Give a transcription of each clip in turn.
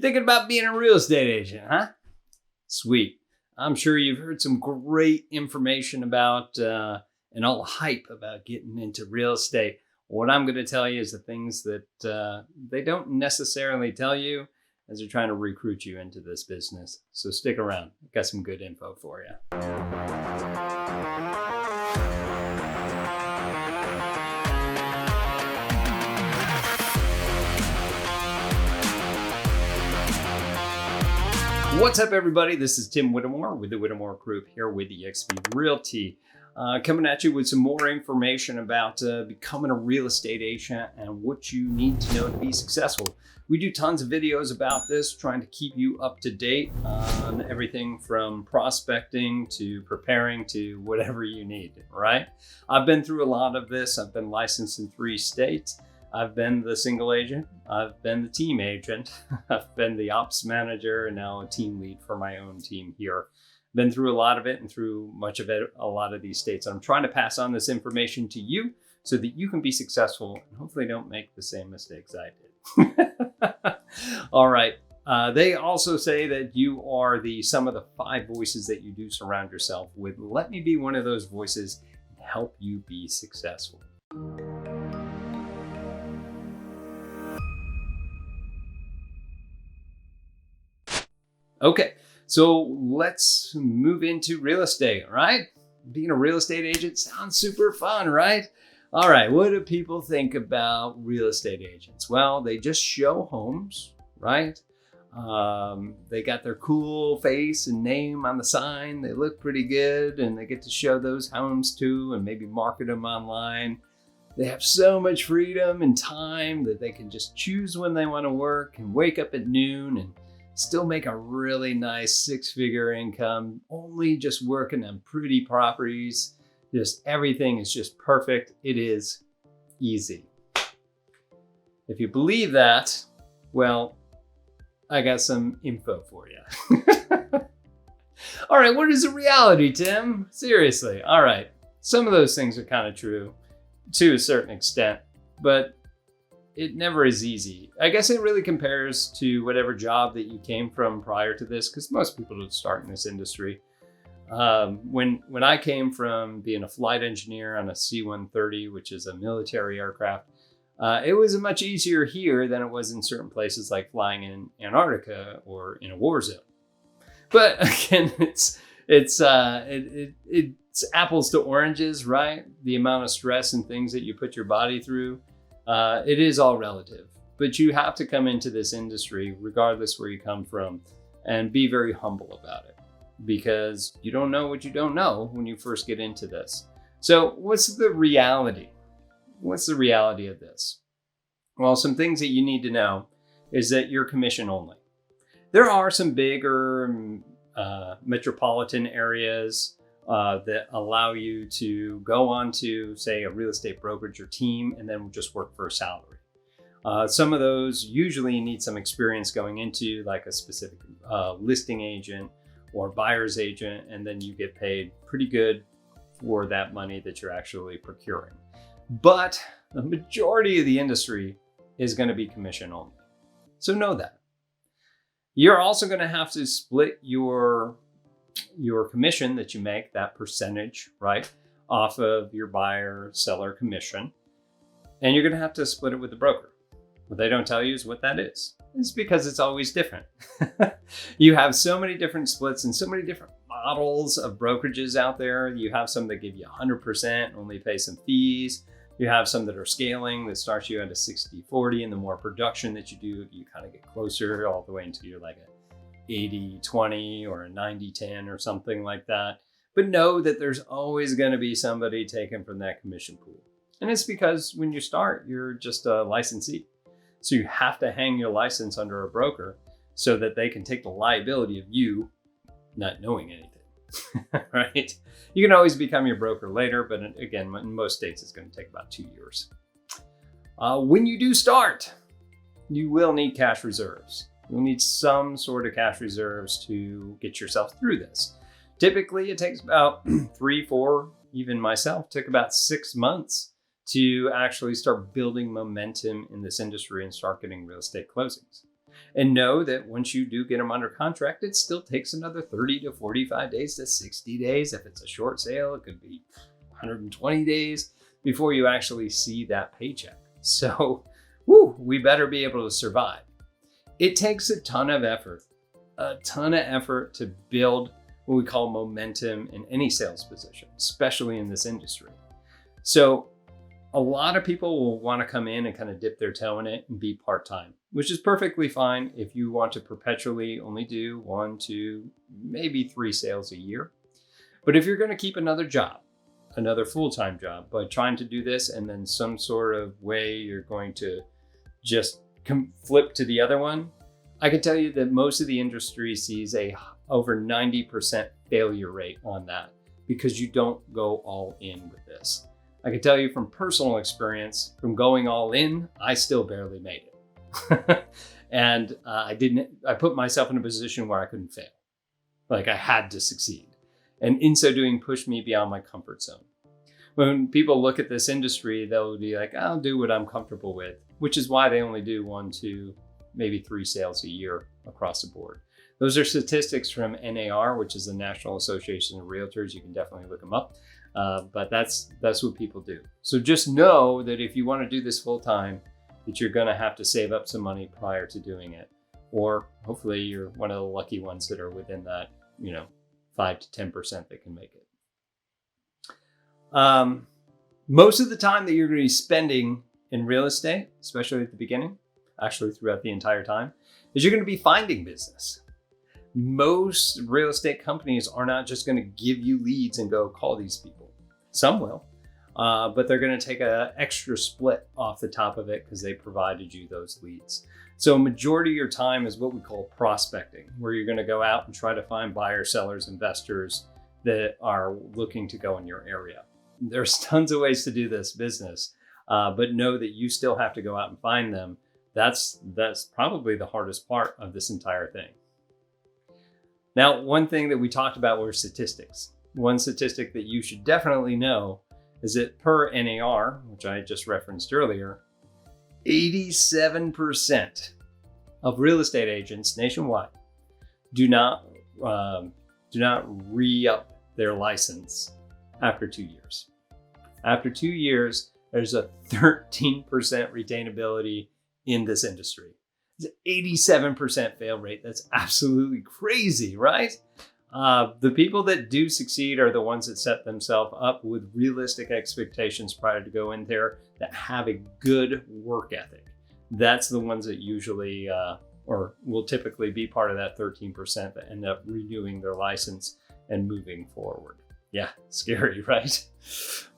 thinking about being a real estate agent, huh? Sweet. I'm sure you've heard some great information about and all the hype about getting into real estate. What I'm going to tell you is the things that they don't necessarily tell you as they're trying to recruit you into this business. So stick around. I've got some good info for you. What's up, everybody? This is Tim Whittemore with the Whittemore Group here with eXp Realty. Coming at you with some more information about becoming a real estate agent and what you need to know to be successful. We do tons of videos about this, trying to keep you up to date on everything from prospecting to preparing to whatever you need, right? I've been through a lot of this. I've been licensed in 3 states. I've been the single agent, I've been the team agent, I've been the ops manager, and now a team lead for my own team here. Been through a lot of it and through much of it, a lot of these states. I'm trying to pass on this information to you so that you can be successful and hopefully don't make the same mistakes I did. All right. They also say that you are the sum of the 5 voices that you do surround yourself with. Let me be one of those voices and help you be successful. Okay, so let's move into real estate, right? Being a real estate agent sounds super fun, right? All right, what do people think about real estate agents? Well, they just show homes, right? They got their cool face and name on the sign. They look pretty good, and they get to show those homes too and maybe market them online. They have so much freedom and time that they can just choose when they want to work and wake up at noon and still make a really nice 6-figure income, only just working on pretty properties. Just everything is just perfect. It is easy. If you believe that, well, I got some info for you. All right, what is the reality, Tim? Seriously. All right. Some of those things are kind of true to a certain extent, but it never is easy. I guess it really compares to whatever job that you came from prior to this, because most people don't start in this industry. When I came from being a flight engineer on a C-130, which is a military aircraft, it was much easier here than it was in certain places like flying in Antarctica or in a war zone. But again, it's apples to oranges, right? The amount of stress and things that you put your body through. It is all relative, but you have to come into this industry, regardless where you come from, and be very humble about it, because you don't know what you don't know when you first get into this. So what's the reality? What's the reality of this? Well, some things that you need to know is that you're commission only. There are some bigger metropolitan areas that allow you to go on to, say, a real estate brokerage or team, and then just work for a salary. Some of those usually need some experience going into, like a specific listing agent or buyer's agent, and then you get paid pretty good for that money that you're actually procuring. But the majority of the industry is going to be commission only. So know that. You're also going to have to split your commission that you make, that percentage, right, off of your buyer seller commission. And you're going to have to split it with the broker. What they don't tell you is what that is. It's because it's always different. You have so many different splits and so many different models of brokerages out there. You have some that give you 100%, only pay some fees. You have some that are scaling that starts you at a 60-40, and the more production that you do, you kind of get closer all the way until you're like a 80-20 or a 90-10 or something like that. But know that there's always going to be somebody taken from that commission pool. And it's because when you start, you're just a licensee. So you have to hang your license under a broker so that they can take the liability of you not knowing anything, right? You can always become your broker later, but again, in most states, it's going to take about 2 years. When you do start, you will need cash reserves. You'll need some sort of cash reserves to get yourself through this. Typically, it takes about 3, 4, even myself, took about 6 months to actually start building momentum in this industry and start getting real estate closings. And know that once you do get them under contract, it still takes another 30 to 45 days to 60 days. If it's a short sale, it could be 120 days before you actually see that paycheck. So, we better be able to survive. It takes a ton of effort to build what we call momentum in any sales position, especially in this industry. So a lot of people will want to come in and kind of dip their toe in it and be part-time, which is perfectly fine if you want to perpetually only do 1, 2, maybe 3 sales a year. But if you're going to keep another job, another full-time job, by trying to do this and then some sort of way you're going to just flip to the other one, I can tell you that most of the industry sees a over 90% failure rate on that because you don't go all in with this. I can tell you from personal experience, from going all in, I still barely made it. And I put myself in a position where I couldn't fail. Like I had to succeed. And in so doing, pushed me beyond my comfort zone. When people look at this industry, they'll be like, I'll do what I'm comfortable with, which is why they only do 1, 2, maybe 3 sales a year across the board. Those are statistics from NAR, which is the National Association of Realtors. You can definitely look them up. But that's what people do. So just know that if you want to do this full time, that you're going to have to save up some money prior to doing it. Or hopefully you're one of the lucky ones that are within that, 5 to 10% that can make it. Most of the time that you're going to be spending in real estate, especially at the beginning, actually throughout the entire time, is you're going to be finding business. Most real estate companies are not just going to give you leads and go call these people. Some will, but they're going to take an extra split off the top of it because they provided you those leads. So a majority of your time is what we call prospecting, where you're going to go out and try to find buyers, sellers, investors that are looking to go in your area. There's tons of ways to do this business, but know that you still have to go out and find them. That's probably the hardest part of this entire thing. Now, one thing that we talked about were statistics. One statistic that you should definitely know is that per NAR, which I just referenced earlier, 87% of real estate agents nationwide do not re-up their license after 2 years. After 2 years, there's a 13% retainability in this industry. It's an 87% fail rate. That's absolutely crazy, right? The people that do succeed are the ones that set themselves up with realistic expectations prior to go in there, that have a good work ethic. That's the ones that usually, or will typically be part of that 13% that end up renewing their license and moving forward. Yeah, scary, right?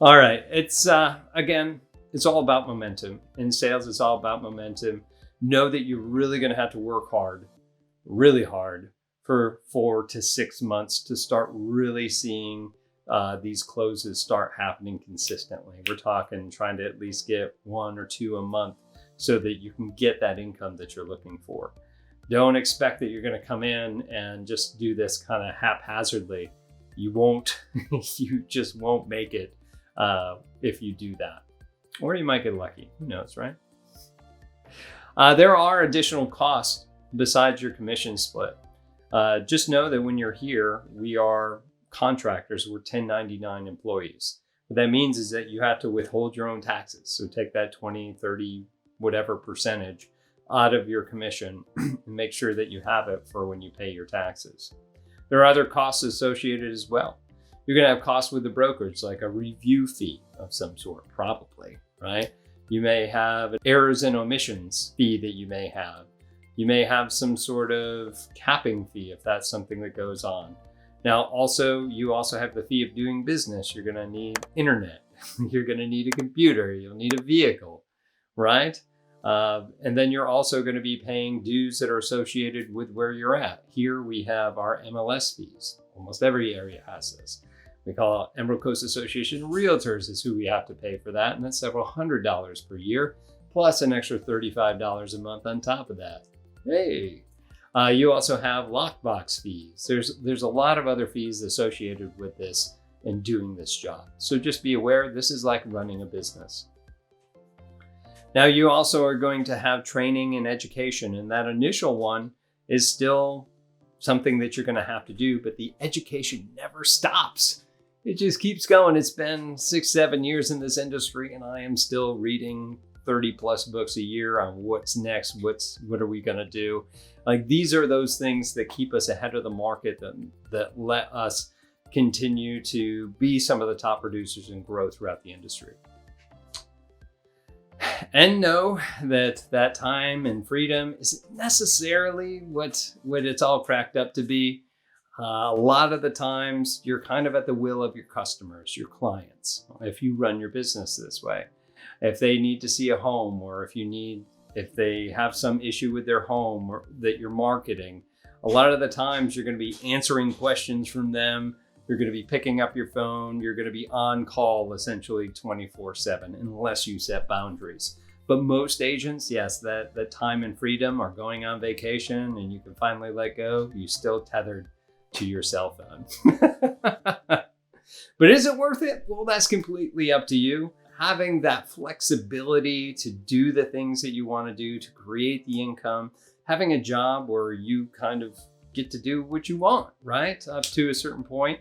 All right, it's again, it's all about momentum. In sales, it's all about momentum. Know that you're really going to have to work hard, really hard, for 4 to 6 months to start really seeing these closes start happening consistently. We're talking trying to at least get 1 or 2 a month so that you can get that income that you're looking for. Don't expect that you're going to come in and just do this kind of haphazardly. You won't, you just won't make it if you do that. Or you might get lucky, who knows, right? There are additional costs besides your commission split. Just know that when you're here, we are contractors, we're 1099 employees. What that means is that you have to withhold your own taxes. So take that 20, 30, whatever percentage out of your commission and make sure that you have it for when you pay your taxes. There are other costs associated as well. You're going to have costs with the brokerage, like a review fee of some sort, probably, right? You may have an errors and omissions fee that you may have. You may have some sort of capping fee if that's something that goes on. Now, you also have the fee of doing business. You're going to need internet. You're going to need a computer. You'll need a vehicle, right? And then you're also going to be paying dues that are associated with where you're at. Here we have our MLS fees. Almost every area has this. We call it Emerald Coast Association Realtors is who we have to pay for that. And that's several $100s per year, plus an extra $35 a month on top of that. Hey, you also have lockbox fees. There's a lot of other fees associated with this and doing this job. So just be aware, this is like running a business. Now, you also are going to have training and education, and that initial one is still something that you're going to have to do, but the education never stops. It just keeps going. It's been 6-7 years in this industry, and I am still reading 30 plus books a year on what's next, what are we going to do. Like, these are those things that keep us ahead of the market, that let us continue to be some of the top producers and grow throughout the industry. And know that time and freedom isn't necessarily what it's all cracked up to be. A lot of the times you're kind of at the will of your customers, your clients, if you run your business this way. If they need to see a home, or if they have some issue with their home or that you're marketing, a lot of the times you're going to be answering questions from them. You're going to be picking up your phone. You're going to be on call essentially 24/7 unless you set boundaries. But most agents, yes, that time and freedom are going on vacation and you can finally let go. You're still tethered to your cell phone. But is it worth it? Well, that's completely up to you. Having that flexibility to do the things that you want to do, to create the income, having a job where you kind of get to do what you want, right? Up to a certain point.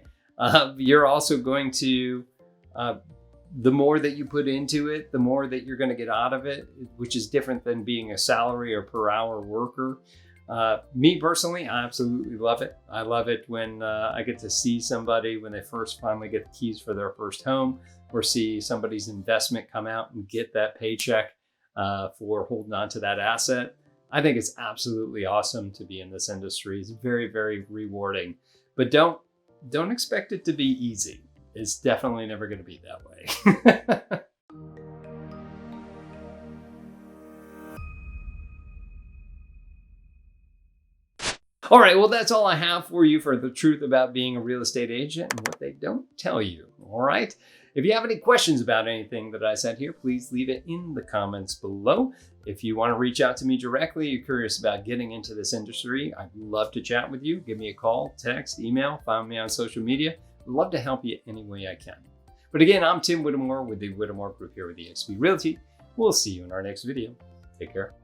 You're also going to, the more that you put into it, the more that you're going to get out of it, which is different than being a salary or per hour worker. Me personally, I absolutely love it. I love it when I get to see somebody when they first finally get the keys for their first home, or see somebody's investment come out and get that paycheck for holding on to that asset. I think it's absolutely awesome to be in this industry. It's very, very rewarding, but don't expect it to be easy. It's definitely never going to be that way. All right, well, that's all I have for you for the truth about being a real estate agent and what they don't tell you. All right. If you have any questions about anything that I said here, please leave it in the comments below. If you want to reach out to me directly, you're curious about getting into this industry, I'd love to chat with you. Give me a call, text, email, find me on social media. I'd love to help you any way I can. But again, I'm Tim Whittemore with the Whittemore Group here with eXp Realty. We'll see you in our next video. Take care.